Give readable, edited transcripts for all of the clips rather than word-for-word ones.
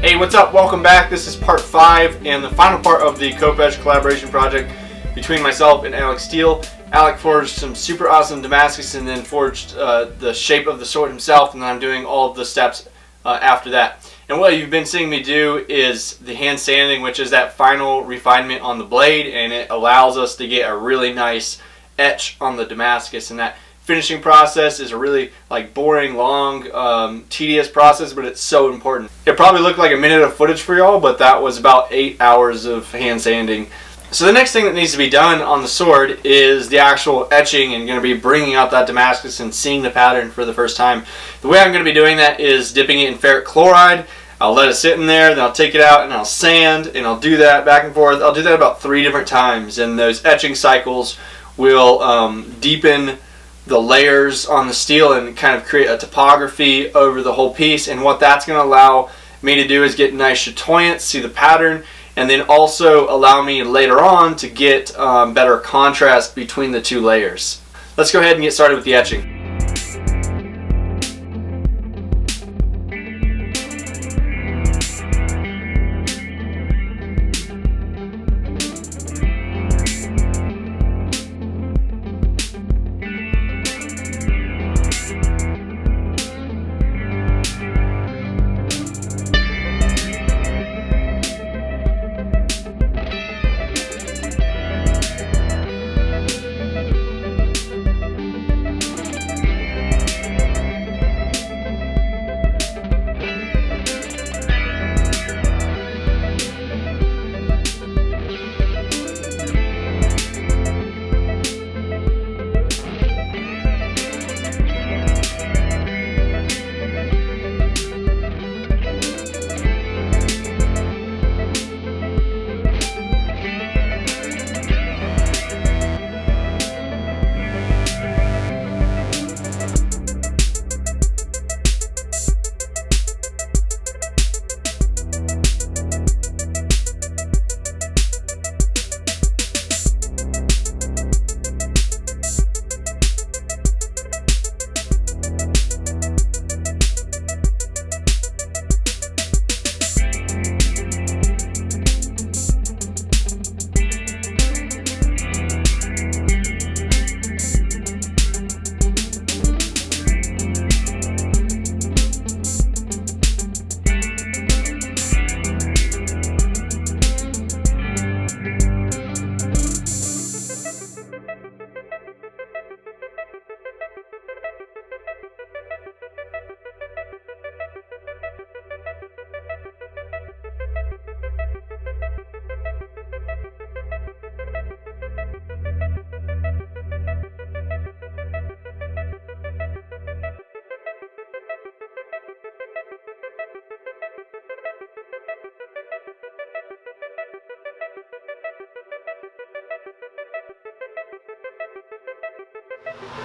Hey, what's up? Welcome back. This is part 5 and the final part of the Khopesh collaboration project between myself and Alec Steele. Alec forged some super awesome Damascus and then forged the shape of the sword himself, and then I'm doing all of the steps after that. And what you've been seeing me do is the hand sanding, which is that final refinement on the blade, and it allows us to get a really nice etch on the Damascus. And that finishing process is a really boring, long, tedious process, but it's so important. It probably looked like a minute of footage for y'all, but that was about 8 hours of hand sanding. So the next thing that needs to be done on the sword is the actual etching, and going to be bringing out that Damascus and seeing the pattern for the first time. The way I'm going to be doing that is dipping it in ferric chloride. I'll let it sit in there, then I'll take it out and I'll sand, and I'll do that back and forth. I'll do that about 3 different times, and those etching cycles will deepen the layers on the steel and kind of create a topography over the whole piece. And what that's going to allow me to do is get nice chatoyance, see the pattern, and then also allow me later on to get better contrast between the 2 layers. Let's go ahead and get started with the etching.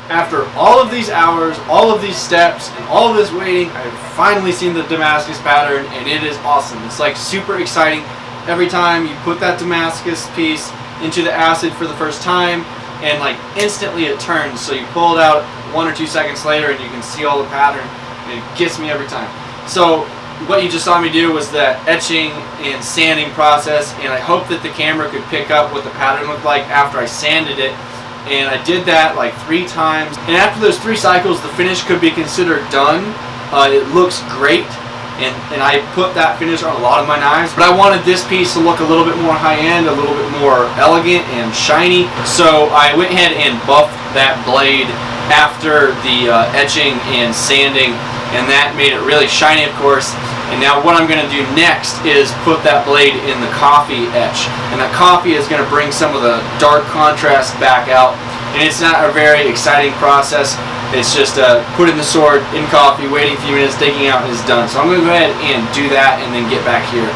After all of these hours, all of these steps, and all of this waiting, I've finally seen the Damascus pattern, and it is awesome. It's super exciting every time you put that Damascus piece into the acid for the first time, and instantly it turns. So you pull it out 1 or 2 seconds later and you can see all the pattern, and it gets me every time. So what you just saw me do was the etching and sanding process, and I hope that the camera could pick up what the pattern looked like after I sanded it. And I did that 3 times, and after those 3 cycles the finish could be considered done. It looks great, and I put that finish on a lot of my knives, but I wanted this piece to look a little bit more high-end, a little bit more elegant and shiny, so I went ahead and buffed that blade after the etching and sanding, and that made it really shiny, of course. And now what I'm going to do next is put that blade in the coffee etch. And that coffee is going to bring some of the dark contrast back out. And it's not a very exciting process. It's just putting the sword in coffee, waiting a few minutes, taking out, and it's done. So I'm going to go ahead and do that and then get back here.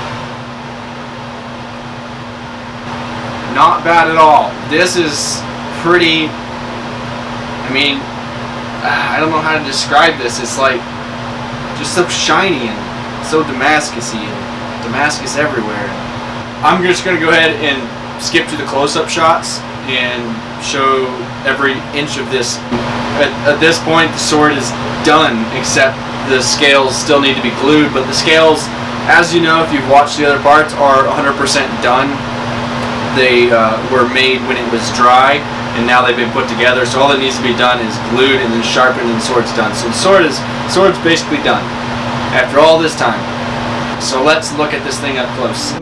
Not bad at all. This is pretty, I don't know how to describe this. It's just so shiny and so Damascus-y, and Damascus everywhere. I'm just going to go ahead and skip to the close-up shots and show every inch of this. At this point the sword is done, except the scales still need to be glued, but the scales as you know, if you've watched the other parts, are 100% done. They were made when it was dry, and now they've been put together. So all that needs to be done is glued and then sharpened, and the sword's done. So the sword's basically done after all this time. So let's look at this thing up close.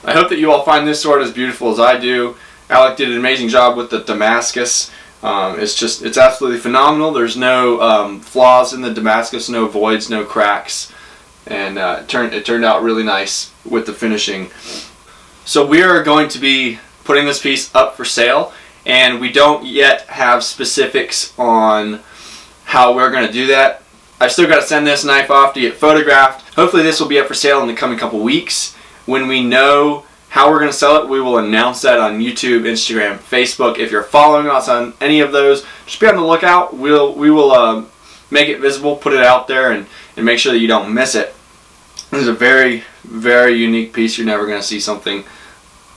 I hope that you all find this sword as beautiful as I do. Alec did an amazing job with the Damascus. It's absolutely phenomenal. There's no flaws in the Damascus, no voids, no cracks, and it turned out really nice with the finishing. So we are going to be putting this piece up for sale, and we don't yet have specifics on how we're going to do that. I've still got to send this knife off to get photographed. Hopefully this will be up for sale in the coming couple weeks. When we know how we're going to sell it, we will announce that on YouTube, Instagram, Facebook. If you're following us on any of those, just be on the lookout. We will make it visible, put it out there, and make sure that you don't miss it. This is a very, very unique piece. You're never going to see something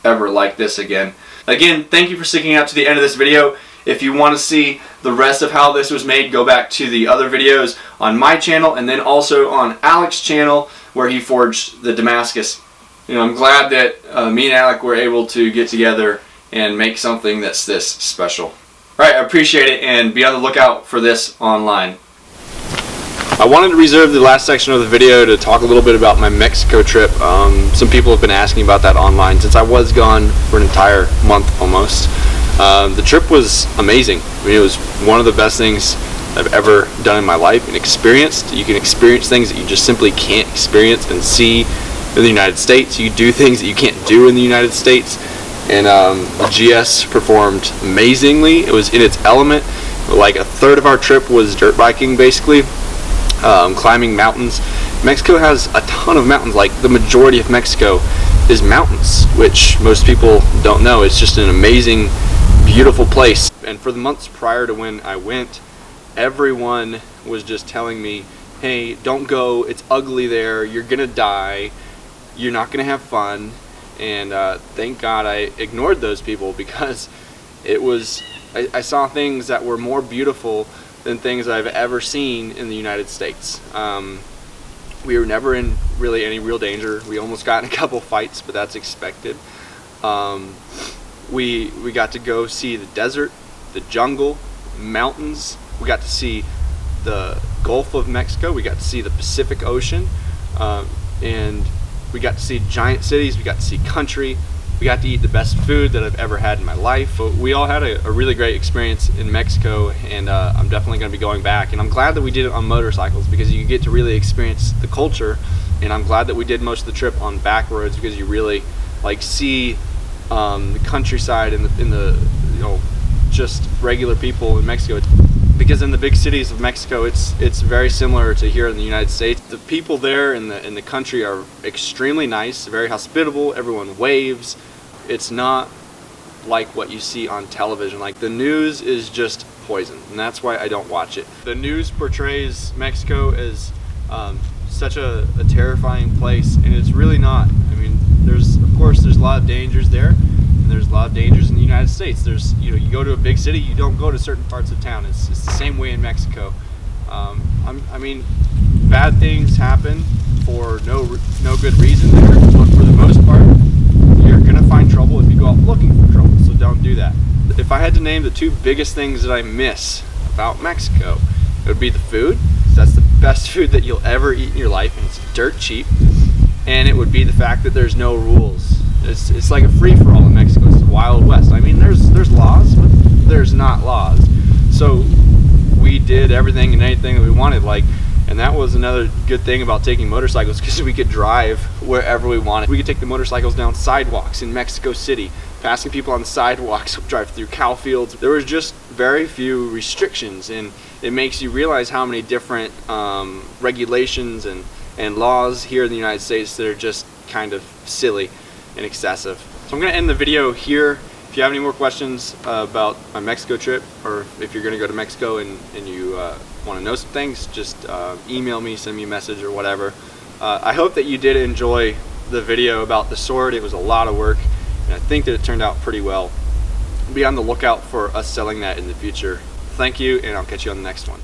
ever like this again. Again, thank you for sticking out to the end of this video. If you want to see the rest of how this was made, go back to the other videos on my channel and then also on Alec's channel where he forged the Damascus. I'm glad that me and Alec were able to get together and make something that's this special. Alright, I appreciate it, and be on the lookout for this online. I wanted to reserve the last section of the video to talk a little bit about my Mexico trip. Some people have been asking about that online since I was gone for an entire month almost. The trip was amazing. I mean, it was one of the best things I've ever done in my life and experienced. You can experience things that you just simply can't experience and see in the United States. You do things that you can't do in the United States, and the GS performed amazingly. It was in its element. Like a third of our trip was dirt biking, basically, climbing mountains. Mexico has a ton of mountains. Like the majority of Mexico is mountains, which most people don't know. It's just an amazing, beautiful place. And for the months prior to when I went, everyone was just telling me, hey, don't go, it's ugly there, you're gonna die, you're not gonna have fun. And thank God I ignored those people, because it was, I saw things that were more beautiful than things I've ever seen in the United States. We were never in really any real danger. We almost got in a couple fights, but that's expected. We got to go see the desert, the jungle, mountains. We got to see the Gulf of Mexico. We got to see the Pacific Ocean, and we got to see giant cities. We got to see country. We got to eat the best food that I've ever had in my life. We all had a really great experience in Mexico, and I'm definitely going to be going back. And I'm glad that we did it on motorcycles, because you get to really experience the culture. And I'm glad that we did most of the trip on back roads, because you really like see the countryside and the you know, just regular people in Mexico. Because in the big cities of Mexico, it's very similar to here in the United States. The people there in the country are extremely nice, very hospitable. Everyone waves. It's not like what you see on television. Like, the news is just poison, and that's why I don't watch it. The news portrays Mexico as such a terrifying place, and it's really not. I mean, of course there's a lot of dangers there, and there's a lot of dangers in the United States. You go to a big city, you don't go to certain parts of town. It's the same way in Mexico. I mean, bad things happen for no good reason there, but for the most part, you're gonna find trouble if you go out looking for trouble. So don't do that. If I had to name the two biggest things that I miss about Mexico, it would be the food. That's the best food that you'll ever eat in your life, and it's dirt cheap. And it would be the fact that there's no rules. It's like a free-for-all in Mexico. It's the Wild West. I mean, there's laws, but there's not laws. So we did everything and anything that we wanted. And that was another good thing about taking motorcycles, because we could drive wherever we wanted. We could take the motorcycles down sidewalks in Mexico City, passing people on the sidewalks, drive through cow fields. There was just very few restrictions, and it makes you realize how many different regulations and laws here in the United States that are just kind of silly and excessive. So I'm going to end the video here. If you have any more questions about my Mexico trip, or if you're going to go to Mexico and you want to know some things, just email me, send me a message or whatever. I hope that you did enjoy the video about the sword. It was a lot of work, and I think that it turned out pretty well. Be on the lookout for us selling that in the future. Thank you, and I'll catch you on the next one.